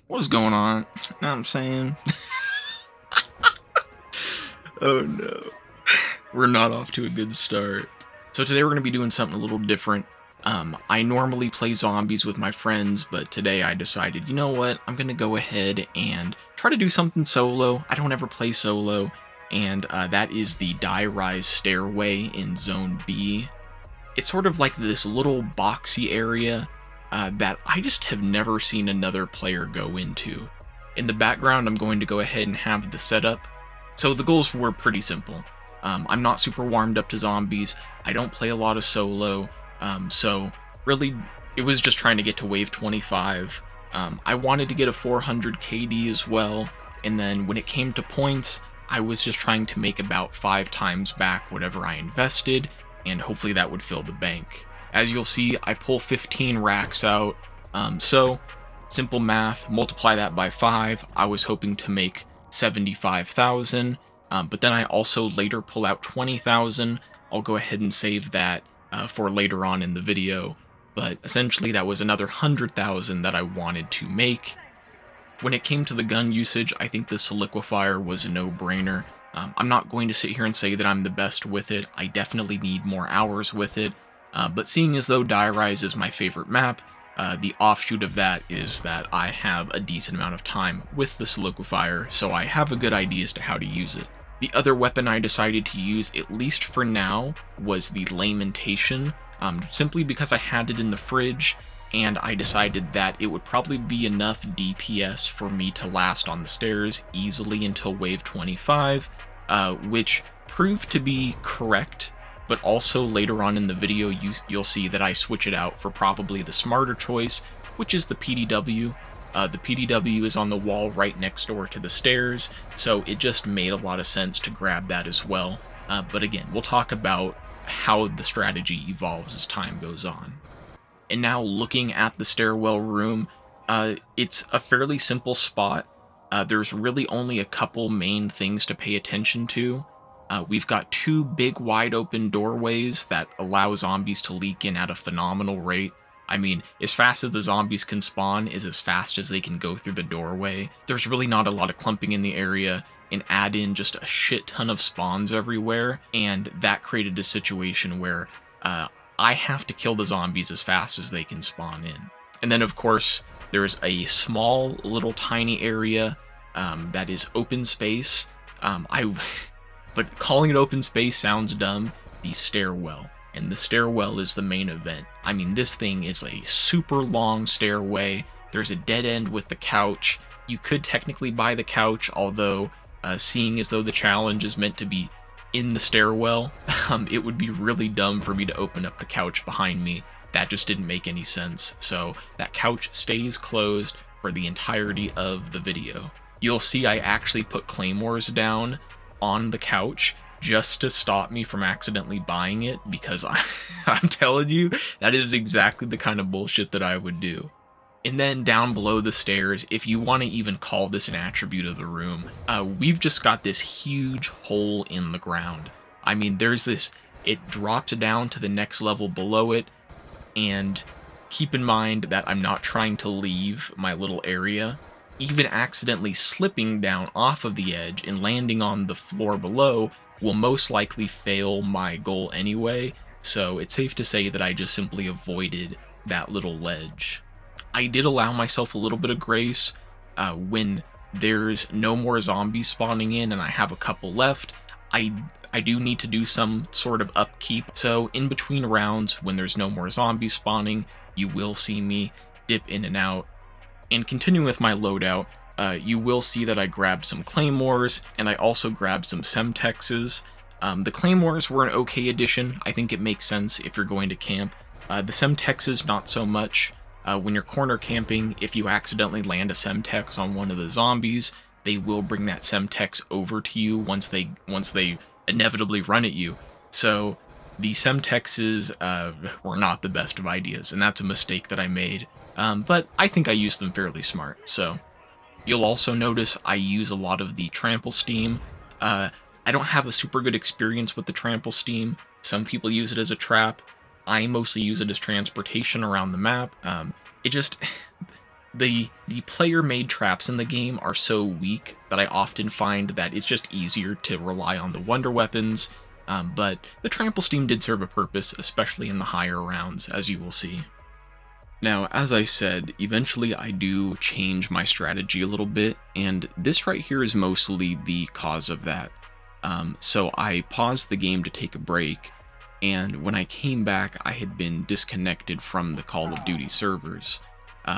What's going on? You know what I'm saying? Oh no. We're not off to a good start. So today we're going to be doing something a little different. I normally play zombies with my friends, but today I decided, you know what? I'm going to go ahead and try to do something solo. I don't ever play solo, and that is the Die Rise Stairway in Zone B. It's sort of like this little boxy area that I just have never seen another player go into. In the background, I'm going to go ahead and have the setup. So the goals were pretty simple. I'm not super warmed up to zombies. I don't play a lot of solo. So really, it was just trying to get to wave 25. I wanted to get a 400 KD as well. And then when it came to points, I was just trying to make about 5 times back whatever I invested, and hopefully that would fill the bank. As you'll see, I pull 15 racks out. So simple math, multiply that by 5. I was hoping to make 75,000, but then I also later pull out 20,000. I'll go ahead and save that for later on in the video, but essentially that was another 100,000 that I wanted to make. When it came to the gun usage, I think the soliquifier was a no-brainer. I'm not going to sit here and say that I'm the best with it. I definitely need more hours with it, but seeing as though Die Rise is my favorite map, the offshoot of that is that I have a decent amount of time with the soliquifier, so I have a good idea as to how to use it. The other weapon I decided to use, at least for now, was the lamentation, simply because I had it in the fridge, and I decided that it would probably be enough DPS for me to last on the stairs easily until wave 25, which proved to be correct. But also later on in the video, you'll see that I switch it out for probably the smarter choice, which is the PDW. The PDW is on the wall right next door to the stairs, so it just made a lot of sense to grab that as well. But again, we'll talk about how the strategy evolves as time goes on. And now looking at the stairwell room, it's a fairly simple spot. There's really only a couple main things to pay attention to. We've got 2 big wide open doorways that allow zombies to leak in at a phenomenal rate. I mean, as fast as the zombies can spawn is as fast as they can go through the doorway. There's really not a lot of clumping in the area, and add in just a shit ton of spawns everywhere, and that created a situation where I have to kill the zombies as fast as they can spawn in. And then of course, there's a small little tiny area that is open space. But calling it open space sounds dumb. The stairwell. And the stairwell is the main event. I mean, this thing is a super long stairway. There's a dead end with the couch. You could technically buy the couch, although seeing as though the challenge is meant to be in the stairwell, it would be really dumb for me to open up the couch behind me. That just didn't make any sense. So that couch stays closed for the entirety of the video. You'll see I actually put claymores down on the couch just to stop me from accidentally buying it, because I'm telling you, that is exactly the kind of bullshit that I would do. And then down below the stairs, if you want to even call this an attribute of the room, we've just got this huge hole in the ground. I mean, there's this, it drops down to the next level below it, and keep in mind that I'm not trying to leave my little area. Even accidentally slipping down off of the edge and landing on the floor below will most likely fail my goal anyway, so it's safe to say that I just simply avoided that little ledge. I did allow myself a little bit of grace when there's no more zombies spawning in and I have a couple left. I do need to do some sort of upkeep, so in between rounds when there's no more zombies spawning, you will see me dip in and out. And continuing with my loadout, you will see that I grabbed some claymores, and I also grabbed some 𝚆𝙾𝚁𝙻𝙳𝙳𝙳. The claymores were an okay addition. I think it makes sense if you're going to camp. The 𝚆𝙾𝙳𝙳𝙳 not so much. When you're corner camping, if you accidentally land a 𝚆𝙾𝙳𝙳 on one of the zombies, they will bring that 𝚆𝙾𝙳𝙳 over to you once they inevitably run at you. So the 𝚆𝚆𝙾𝙳𝙳𝙳 were not the best of ideas, and that's a mistake that I made. But I think I used them fairly smart, so. You'll also notice I use a lot of the trample steam. I don't have a super good experience with the trample steam. Some people use it as a trap. I mostly use it as transportation around the map. The player-made traps in the game are so weak that I often find that it's just easier to rely on the wonder weapons, but the trample steam did serve a purpose, especially in the higher rounds, as you will see. Now, as I said, eventually I do change my strategy a little bit, and this right here is mostly the cause of that. So I paused the game to take a break, and when I came back, I had been disconnected from the Call of Duty servers,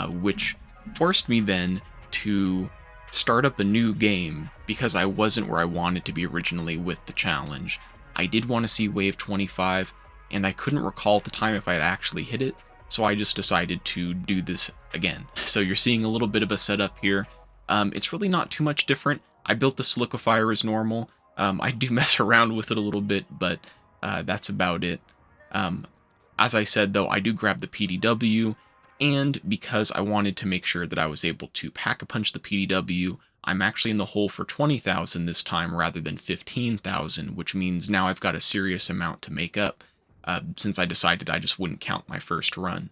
which forced me then to start up a new game because I wasn't where I wanted to be originally with the challenge. I did want to see Wave 25, and I couldn't recall at the time if I had actually hit it, so I just decided to do this again. So you're seeing a little bit of a setup here. It's really not too much different. I built the solidifier as normal. I do mess around with it a little bit, but that's about it. As I said, though, I do grab the PDW, and because I wanted to make sure that I was able to pack-a-punch the PDW, I'm actually in the hole for 20,000 this time rather than 15,000, which means now I've got a serious amount to make up, since I decided I just wouldn't count my first run.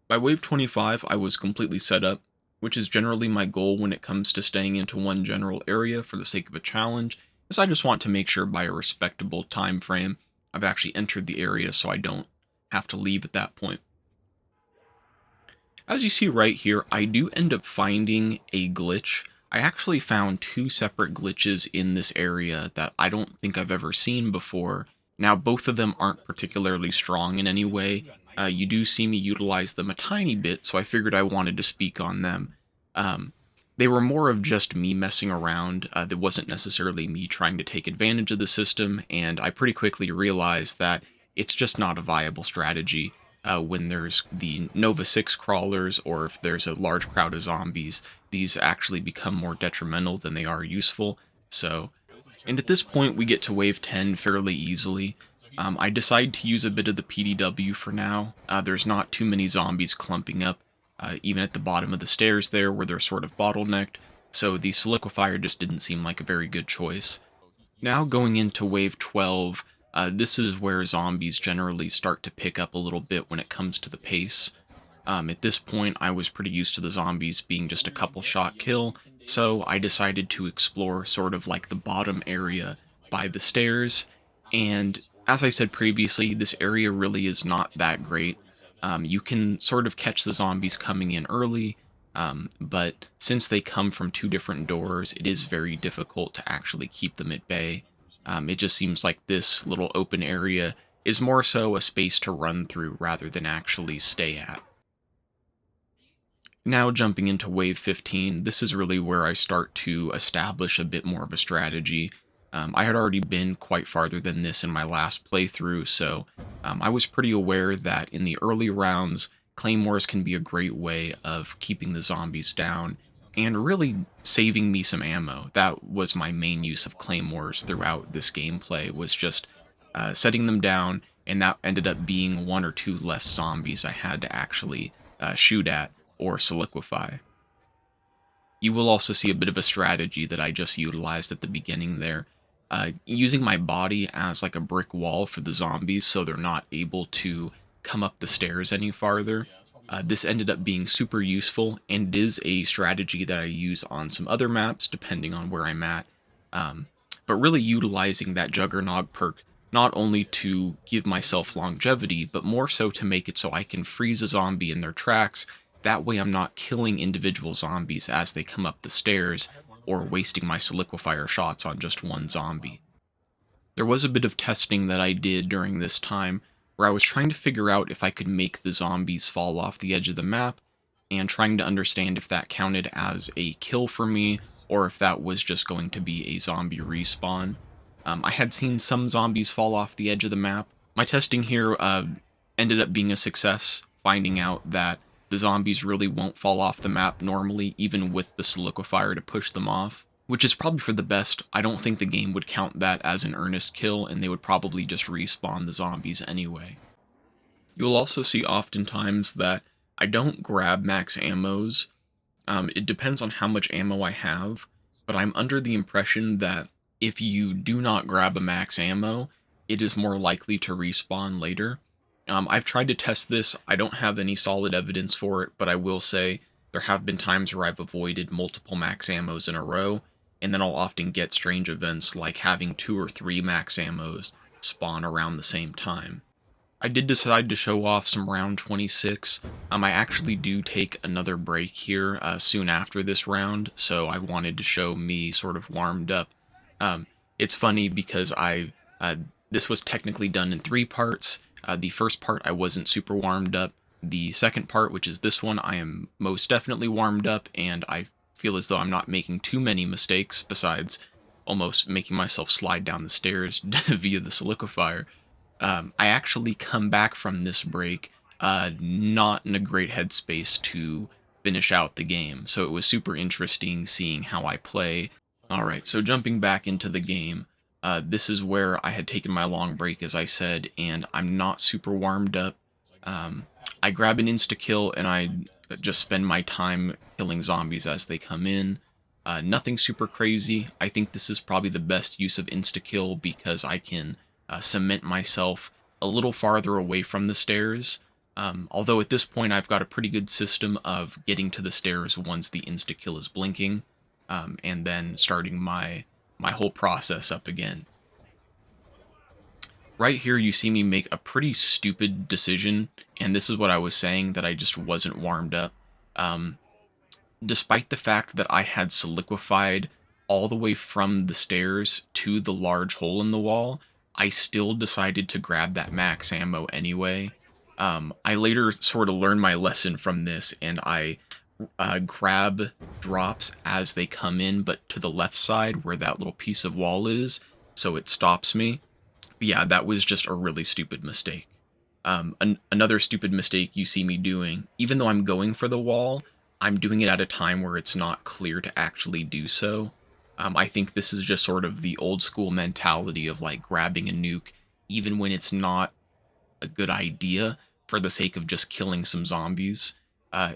By wave 25, I was completely set up, which is generally my goal when it comes to staying into one general area for the sake of a challenge, is I just want to make sure by a respectable time frame I've actually entered the area so I don't have to leave at that point. As you see right here, I do end up finding a glitch. I actually found two separate glitches in this area that I don't think I've ever seen before. Now, both of them aren't particularly strong in any way. You do see me utilize them a tiny bit, so I figured I wanted to speak on them. They were more of just me messing around. That wasn't necessarily me trying to take advantage of the system, and I pretty quickly realized that it's just not a viable strategy. When there's the Nova 6 crawlers, or if there's a large crowd of zombies, these actually become more detrimental than they are useful. And at this point we get to wave 10 fairly easily. I decide to use a bit of the PDW for now. There's not too many zombies clumping up, even at the bottom of the stairs there where they're sort of bottlenecked, so the solidifier just didn't seem like a very good choice. Now going into wave 12, this is where zombies generally start to pick up a little bit when it comes to the pace. At this point, I was pretty used to the zombies being just a couple shot kill, so I decided to explore sort of like the bottom area by the stairs, and as I said previously, this area really is not that great. You can sort of catch the zombies coming in early, but since they come from two different doors, it is very difficult to actually keep them at bay. It just seems like this little open area is more so a space to run through rather than actually stay at. Now jumping into wave 15, this is really where I start to establish a bit more of a strategy. I had already been quite farther than this in my last playthrough, so I was pretty aware that in the early rounds, claymores can be a great way of keeping the zombies down and really saving me some ammo. That was my main use of claymores throughout this gameplay, was just setting them down, and that ended up being one or two less zombies I had to actually shoot at or soliquify. You will also see a bit of a strategy that I just utilized at the beginning there. Using my body as like a brick wall for the zombies so they're not able to come up the stairs any farther. This ended up being super useful, and it is a strategy that I use on some other maps depending on where I'm at. But really utilizing that Juggernog perk not only to give myself longevity, but more so to make it so I can freeze a zombie in their tracks. That way I'm not killing individual zombies as they come up the stairs, or wasting my soliquifier shots on just one zombie. There was a bit of testing that I did during this time, where I was trying to figure out if I could make the zombies fall off the edge of the map, and trying to understand if that counted as a kill for me, or if that was just going to be a zombie respawn. I had seen some zombies fall off the edge of the map. My testing here ended up being a success, finding out that the zombies really won't fall off the map normally, even with the soliquifier to push them off, which is probably for the best. I don't think the game would count that as an earnest kill, and they would probably just respawn the zombies anyway. You'll also see oftentimes that I don't grab max ammos. It depends on how much ammo I have, but I'm under the impression that if you do not grab a max ammo, it is more likely to respawn later. I've tried to test this. I don't have any solid evidence for it, but I will say There have been times where I've avoided multiple max ammos in a row, and then I'll often get strange events like having 2 or 3 max ammos spawn around the same time. I did decide to show off some round 26. I actually do take another break here soon after this round, so I wanted to show me sort of warmed up. It's funny because this was technically done in 3 parts. The first part I wasn't super warmed up. The second part, which is this one, I am most definitely warmed up, and I feel as though I'm not making too many mistakes, besides almost making myself slide down the stairs via the solidifier. I actually come back from this break not in a great headspace to finish out the game, so it was super interesting seeing how I play. Alright, so jumping back into the game, this is where I had taken my long break, as I said, and I'm not super warmed up. I grab an insta-kill, and I just spend my time killing zombies as they come in. Nothing super crazy. I think this is probably the best use of insta-kill because I can cement myself a little farther away from the stairs. Although at this point I've got a pretty good system of getting to the stairs once the insta-kill is blinking, and then starting my whole process up again. Right here you see me make a pretty stupid decision, and this is what I was saying, that I just wasn't warmed up. Despite the fact that I had solidified all the way from the stairs to the large hole in the wall, I still decided to grab that max ammo anyway. I later sort of learned my lesson from this, and I grab drops as they come in, but to the left side where that little piece of wall is, so it stops me. But yeah, that was just a really stupid mistake. Another stupid mistake you see me doing, even though I'm going for the wall, I'm doing it at a time where it's not clear to actually do so. I think this is just sort of the old school mentality of like grabbing a nuke, even when it's not a good idea, for the sake of just killing some zombies.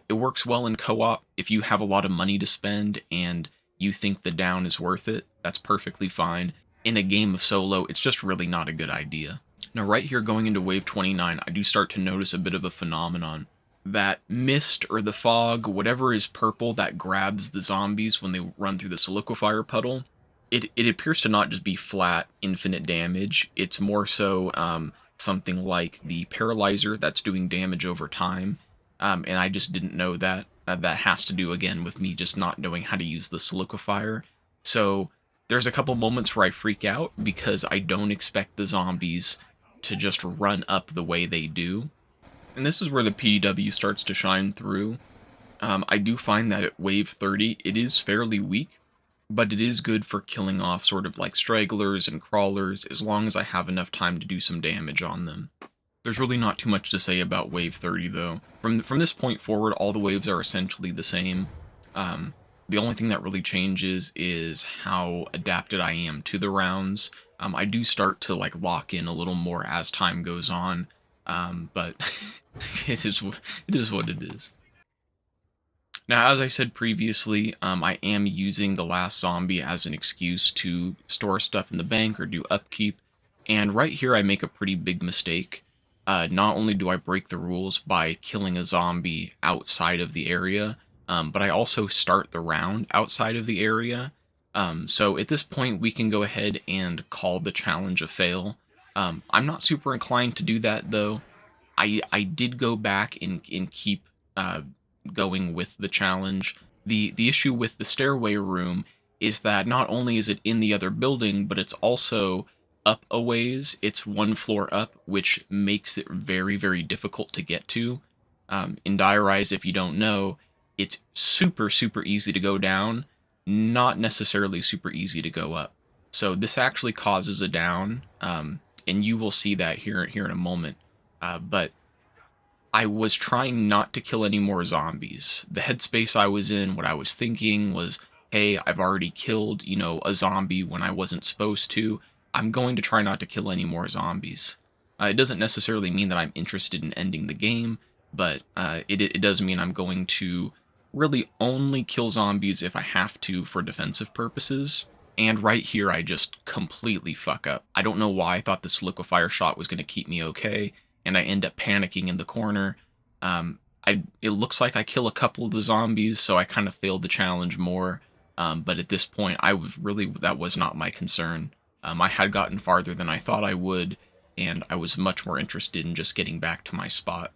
It works well in co-op. If you have a lot of money to spend and you think the down is worth it, that's perfectly fine. In a game of solo, it's just really not a good idea. Now right here going into wave 29, I do start to notice a bit of a phenomenon. That mist or the fog, whatever is purple that grabs the zombies when they run through the solidifier puddle, it appears to not just be flat, infinite damage. It's more so something like the paralyzer that's doing damage over time. And I just didn't know that. That has to do, again, with me just not knowing how to use the solidifier. So there's a couple moments where I freak out because I don't expect the zombies to just run up the way they do. And this is where the PDW starts to shine through. I do find that at wave 30, it is fairly weak, but it is good for killing off sort of like stragglers and crawlers, as long as I have enough time to do some damage on them. There's really not too much to say about wave 30, though. From this point forward, all the waves are essentially the same. The only thing that really changes is how adapted I am to the rounds. I do start to like lock in a little more as time goes on, but it is what it is. Now, as I said previously, I am using the last zombie as an excuse to store stuff in the bank or do upkeep, and right here I make a pretty big mistake. Not only do I break the rules by killing a zombie outside of the area, but I also start the round outside of the area. So at this point, we can go ahead and call the challenge a fail. I'm not super inclined to do that, though. I did go back and keep going with the challenge. The issue with the stairway room is that not only is it in the other building, but it's also up a ways. It's 1 floor up, which makes it very, very difficult to get to. In Dire Eyes, if you don't know, it's super, super easy to go down, not necessarily super easy to go up. So this actually causes a down, and you will see that here in a moment. But I was trying not to kill any more zombies. The headspace I was in, what I was thinking was, hey, I've already killed, a zombie when I wasn't supposed to. I'm going to try not to kill any more zombies. It doesn't necessarily mean that I'm interested in ending the game, but it does mean I'm going to really only kill zombies if I have to for defensive purposes. And right here, I just completely fuck up. I don't know why I thought this liquefier shot was going to keep me okay, and I end up panicking in the corner. it looks like I kill a couple of the zombies, so I kind of failed the challenge more. But at this point, that was not my concern. I had gotten farther than I thought I would, and I was much more interested in just getting back to my spot,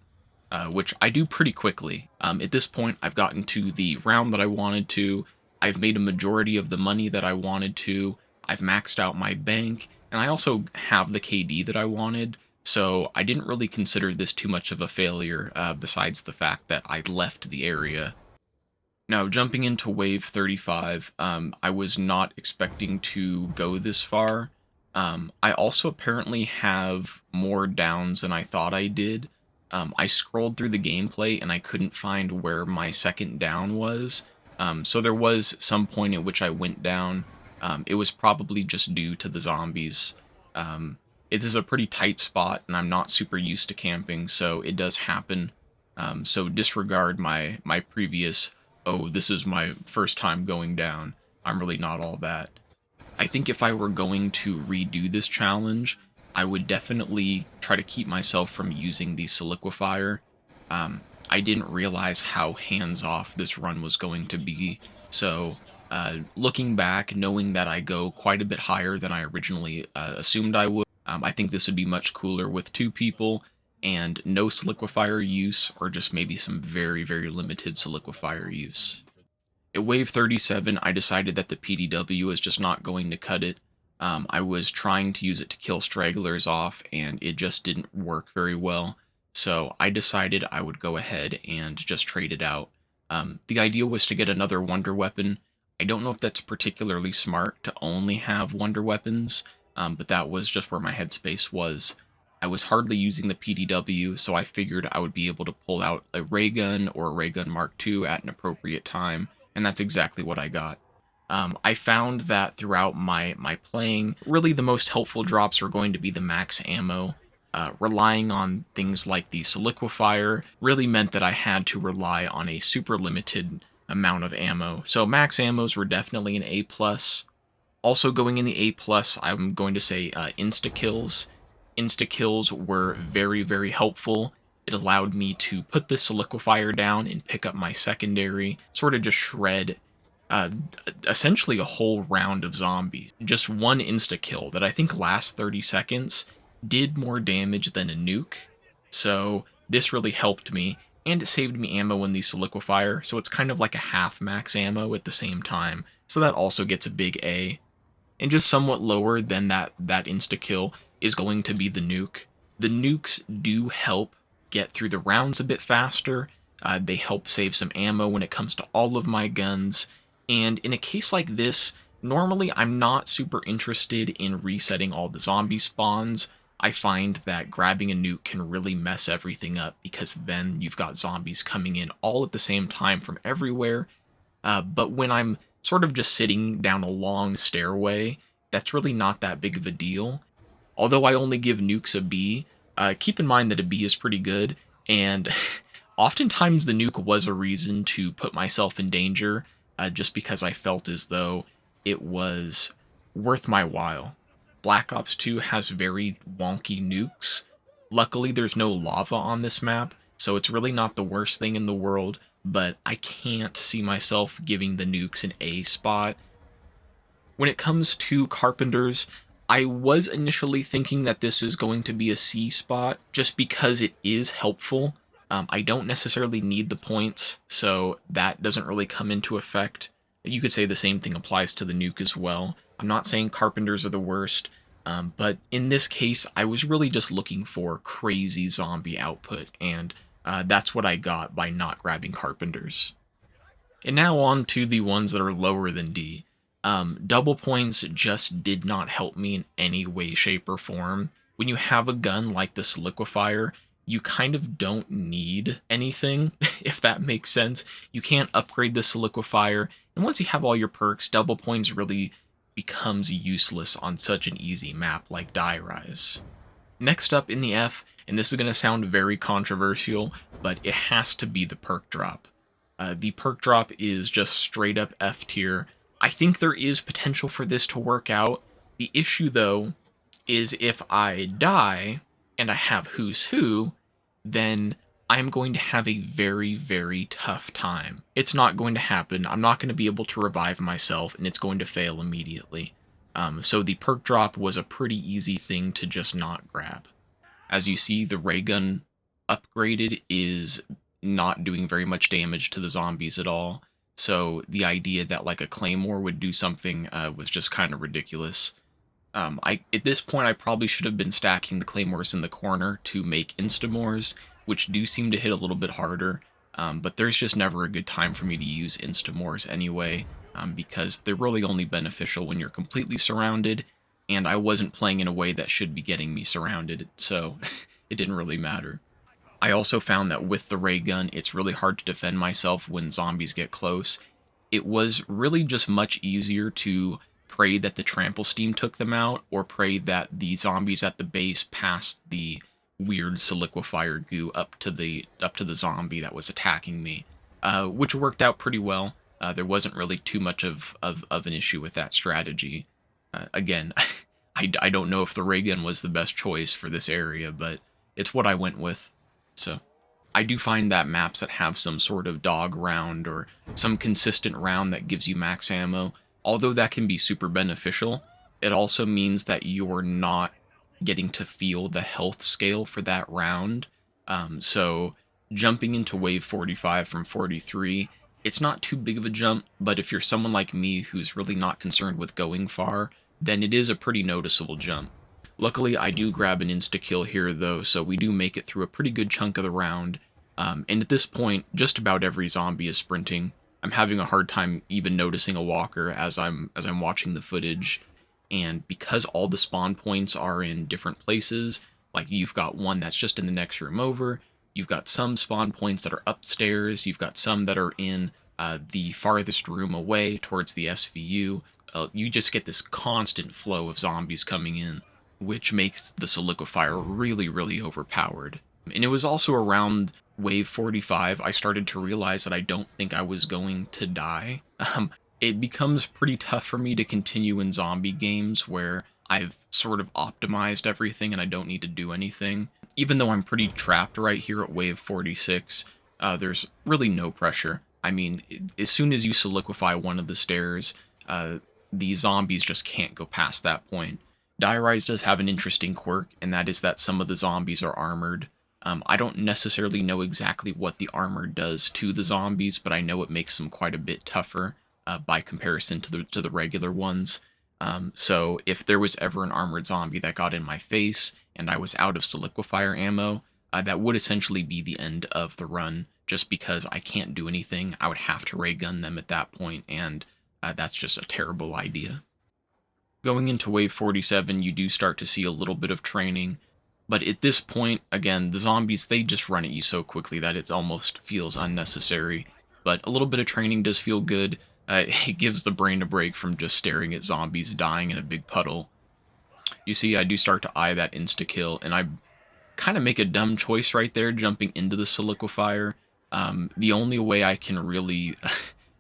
which I do pretty quickly. At this point, I've gotten to the round that I wanted to. I've made a majority of the money that I wanted to. I've maxed out my bank, and I also have the KD that I wanted. So I didn't really consider this too much of a failure, besides the fact that I left the area. Now, jumping into wave 35, I was not expecting to go this far. I also apparently have more downs than I thought I did. I scrolled through the gameplay and I couldn't find where my second down was. So there was some point at which I went down. It was probably just due to the zombies. It is a pretty tight spot, and I'm not super used to camping, so it does happen. So disregard my previous, oh, this is my first time going down. I'm really not all that. I think if I were going to redo this challenge, I would definitely try to keep myself from using the solidifier. I didn't realize how hands-off this run was going to be, so looking back, knowing that I go quite a bit higher than I originally assumed I would, I think this would be much cooler with 2 people, and no solidifier use, or just maybe some very, very limited solidifier use. At wave 37, I decided that the PDW is just not going to cut it. I was trying to use it to kill stragglers off, and it just didn't work very well, so I decided I would go ahead and just trade it out. The idea was to get another wonder weapon. I don't know if that's particularly smart to only have wonder weapons, but that was just where my headspace was. I was hardly using the PDW, so I figured I would be able to pull out a ray gun or a ray gun Mark II at an appropriate time, and that's exactly what I got. I found that throughout my playing, really the most helpful drops are going to be the max ammo. Relying on things like the solidifier really meant that I had to rely on a super limited amount of ammo. So max ammos were definitely an A+. Also going in the A+, I'm going to say insta-kills. Insta-kills were very, very helpful. It allowed me to put the solidifier down and pick up my secondary, sort of just shred essentially a whole round of zombies. Just one insta-kill that I think lasts 30 seconds did more damage than a nuke, so this really helped me, and it saved me ammo in the solidifier, so it's kind of like a half max ammo at the same time, so that also gets a big A. And just somewhat lower than that insta-kill is going to be the nuke. The nukes do help get through the rounds a bit faster. They help save some ammo when it comes to all of my guns. And in a case like this, normally I'm not super interested in resetting all the zombie spawns. I find that grabbing a nuke can really mess everything up, because then you've got zombies coming in all at the same time from everywhere. But when I'm sort of just sitting down a long stairway, that's really not that big of a deal. Although I only give nukes a B, keep in mind that a B is pretty good, and oftentimes the nuke was a reason to put myself in danger, just because I felt as though it was worth my while. Black Ops 2 has very wonky nukes. Luckily, there's no lava on this map, so it's really not the worst thing in the world, but I can't see myself giving the nukes an A spot. When it comes to carpenters, I was initially thinking that this is going to be a C spot, just because it is helpful. I don't necessarily need the points, so that doesn't really come into effect. You could say the same thing applies to the nuke as well. I'm not saying carpenters are the worst, but in this case, I was really just looking for crazy zombie output, and that's what I got by not grabbing carpenters. And now on to the ones that are lower than D. Double points just did not help me in any way, shape, or form. When you have a gun like the solidifier, you kind of don't need anything, if that makes sense. You can't upgrade the solidifier, and once you have all your perks, double points really becomes useless on such an easy map like Die Rise. Next up in the F, and this is going to sound very controversial, but it has to be the perk drop. The perk drop is just straight up F tier. I think there is potential for this to work out. The issue, though, is if I die and I have Who's Who, then I'm going to have a very, very tough time. It's not going to happen. I'm not going to be able to revive myself, and it's going to fail immediately. So the perk drop was a pretty easy thing to just not grab. As you see, the ray gun upgraded is not doing very much damage to the zombies at all. So the idea that like a claymore would do something was just kind of ridiculous. At this point, I probably should have been stacking the claymores in the corner to make instamores, which do seem to hit a little bit harder. But there's just never a good time for me to use instamores anyway, because they're really only beneficial when you're completely surrounded, and I wasn't playing in a way that should be getting me surrounded, so it didn't really matter. I also found that with the ray gun, it's really hard to defend myself when zombies get close. It was really just much easier to pray that the trample steam took them out, or pray that the zombies at the base passed the weird soliquifier goo up to the zombie that was attacking me, which worked out pretty well. There wasn't really too much of an issue with that strategy. Again, I don't know if the ray gun was the best choice for this area, but it's what I went with. So I do find that maps that have some sort of dog round or some consistent round that gives you max ammo, although that can be super beneficial, it also means that you're not getting to feel the health scale for that round. So jumping into wave 45 from 43, it's not too big of a jump, but if you're someone like me who's really not concerned with going far, then it is a pretty noticeable jump. Luckily, I do grab an insta-kill here, though, so we do make it through a pretty good chunk of the round. And at this point, just about every zombie is sprinting. I'm having a hard time even noticing a walker as I'm watching the footage. And because all the spawn points are in different places, like you've got one that's just in the next room over, you've got some spawn points that are upstairs, you've got some that are in the farthest room away towards the SVU, you just get this constant flow of zombies coming in, which makes the soliquifier really, really overpowered. And it was also around wave 45 I started to realize that I don't think I was going to die. It becomes pretty tough for me to continue in zombie games where I've sort of optimized everything and I don't need to do anything. Even though I'm pretty trapped right here at wave 46, there's really no pressure. I mean, as soon as you soliquify one of the stairs, the zombies just can't go past that point. Diarise does have an interesting quirk, and that is that some of the zombies are armored. I don't necessarily know exactly what the armor does to the zombies, but I know it makes them quite a bit tougher by comparison to the regular ones. So if there was ever an armored zombie that got in my face and I was out of soliquifier ammo, that would essentially be the end of the run, just because I can't do anything. I would have to ray gun them at that point, and that's just a terrible idea. Going into wave 47, you do start to see a little bit of training, but at this point, again, the zombies, they just run at you so quickly that it almost feels unnecessary. But a little bit of training does feel good. It gives the brain a break from just staring at zombies dying in a big puddle. You see, I do start to eye that insta-kill, and I kind of make a dumb choice right there, jumping into the soliquifier. The only way I can really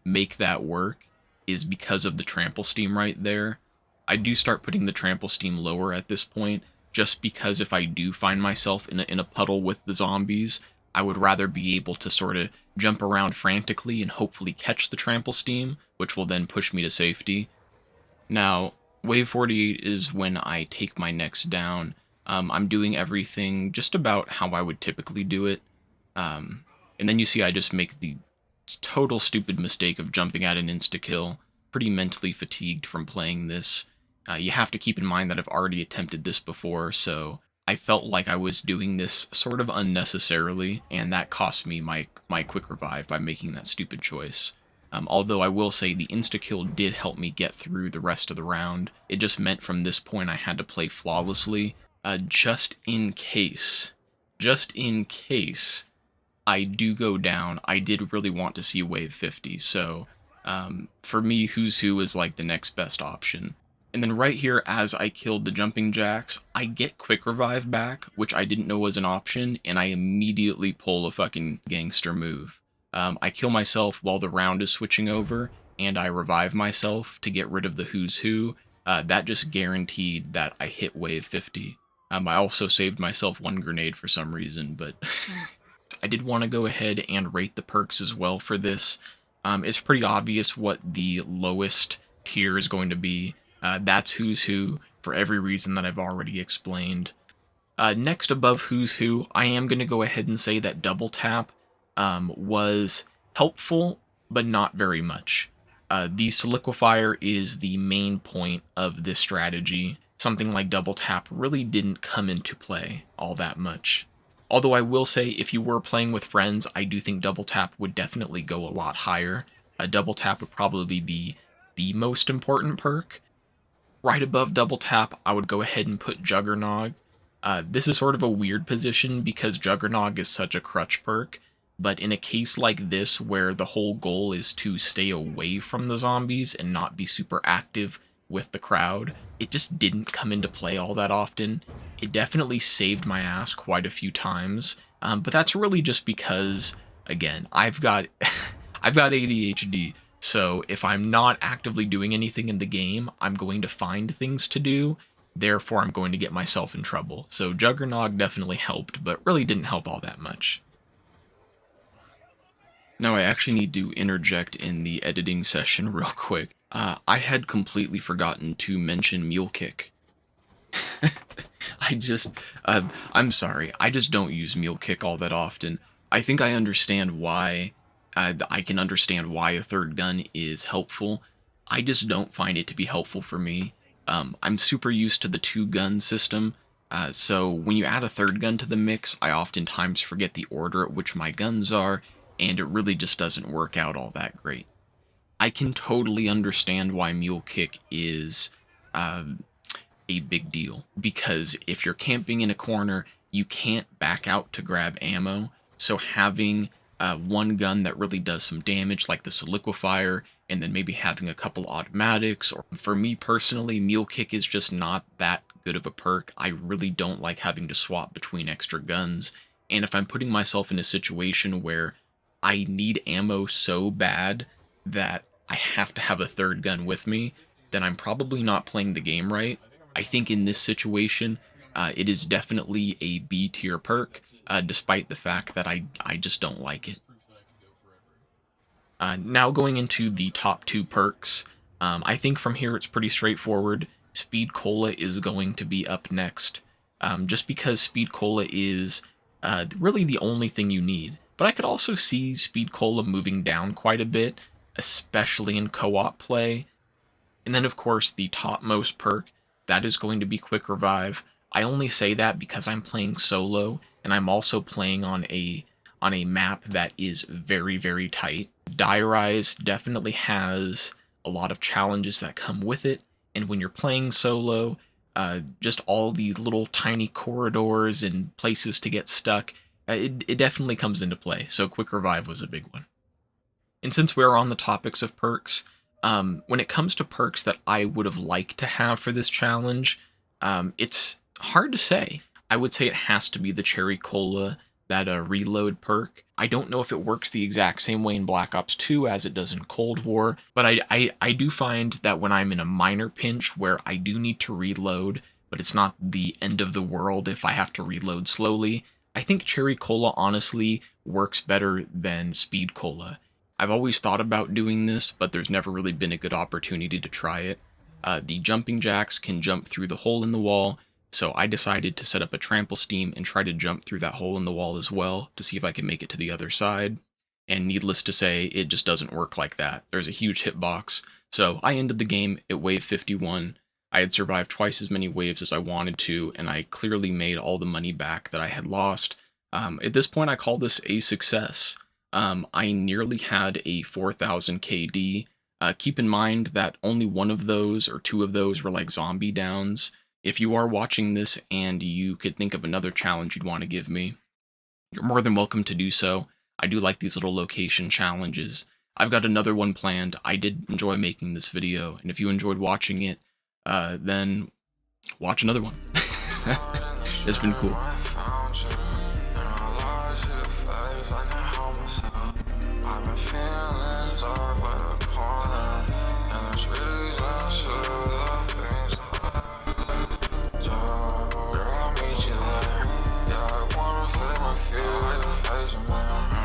make that work is because of the trample steam right there. I do start putting the trample steam lower at this point, just because if I do find myself in a puddle with the zombies, I would rather be able to sort of jump around frantically and hopefully catch the trample steam, which will then push me to safety. Now, wave 48 is when I take my next down. I'm doing everything just about how I would typically do it. And then you see I just make the total stupid mistake of jumping at an insta-kill. Pretty mentally fatigued from playing this. You have to keep in mind that I've already attempted this before, so I felt like I was doing this sort of unnecessarily, and that cost me my quick revive by making that stupid choice. Although I will say the insta-kill did help me get through the rest of the round. It just meant from this point I had to play flawlessly, just in case I do go down. I did really want to see wave 50, so for me, Who's Who is like the next best option. And then right here, as I killed the jumping jacks, I get quick revive back, which I didn't know was an option, and I immediately pull a fucking gangster move. I kill myself while the round is switching over, and I revive myself to get rid of the Who's Who. That just guaranteed that I hit wave 50. I also saved myself one grenade for some reason, but I did want to go ahead and rate the perks as well for this. It's pretty obvious what the lowest tier is going to be. That's Who's Who for every reason that I've already explained. Next above Who's Who, I am going to go ahead and say that double tap was helpful, but not very much. The solidifier is the main point of this strategy. Something like double tap really didn't come into play all that much. Although I will say, if you were playing with friends, I do think double tap would definitely go a lot higher. Double tap would probably be the most important perk. Right above double tap, I would go ahead and put Juggernog. This is sort of a weird position because Juggernog is such a crutch perk, but in a case like this where the whole goal is to stay away from the zombies and not be super active with the crowd, it just didn't come into play all that often. It definitely saved my ass quite a few times, but that's really just because, again, I've got ADHD, so if I'm not actively doing anything in the game, I'm going to find things to do, therefore I'm going to get myself in trouble. So Juggernog definitely helped, but really didn't help all that much. Now I actually need to interject in the editing session real quick. I had completely forgotten to mention Mule Kick. I'm sorry, I just don't use Mule Kick all that often. I think I understand why, I can understand why a third gun is helpful. I just don't find it to be helpful for me. I'm super used to the 2-gun system, so when you add a third gun to the mix, I oftentimes forget the order at which my guns are, and it really just doesn't work out all that great. I can totally understand why Mule Kick is a big deal, because if you're camping in a corner, you can't back out to grab ammo, so having one gun that really does some damage, like the solidifier, and then maybe having a couple automatics, or for me personally, Mule Kick is just not that good of a perk. I really don't like having to swap between extra guns, and if I'm putting myself in a situation where I need ammo so bad that I have to have a third gun with me, then I'm probably not playing the game right. I think in this situation, it is definitely a B tier perk, despite the fact that I just don't like it. Now going into the top 2 perks, I think from here it's pretty straightforward. Speed Cola is going to be up next, just because Speed Cola is really the only thing you need. But I could also see Speed Cola moving down quite a bit, especially in co-op play. And then of course the topmost perk, that is going to be Quick Revive. I only say that because I'm playing solo, and I'm also playing on a map that is very, very tight. Diarize definitely has a lot of challenges that come with it, and when you're playing solo, just all these little tiny corridors and places to get stuck, it definitely comes into play, so Quick Revive was a big one. And since we're on the topics of perks, when it comes to perks that I would have liked to have for this challenge, it's hard to say. I would say it has to be the Cherry Cola, that reload perk. I don't know if it works the exact same way in Black Ops 2 as it does in Cold War, but I do find that when I'm in a minor pinch where I do need to reload, but it's not the end of the world if I have to reload slowly, I think Cherry Cola honestly works better than Speed Cola. I've always thought about doing this, but there's never really been a good opportunity to try it. The jumping jacks can jump through the hole in the wall, so I decided to set up a trample steam and try to jump through that hole in the wall as well to see if I can make it to the other side. And needless to say, it just doesn't work like that. There's a huge hitbox, so I ended the game at wave 51. I had survived twice as many waves as I wanted to, and I clearly made all the money back that I had lost. At this point, I call this a success. I nearly had a 4,000 KD. Keep in mind that only one of those or 2 of those were like zombie downs. If you are watching this and you could think of another challenge you'd want to give me, you're more than welcome to do so. I do like these little location challenges. I've got another one planned. I did enjoy making this video, and if you enjoyed watching it, then watch another one. It's been cool.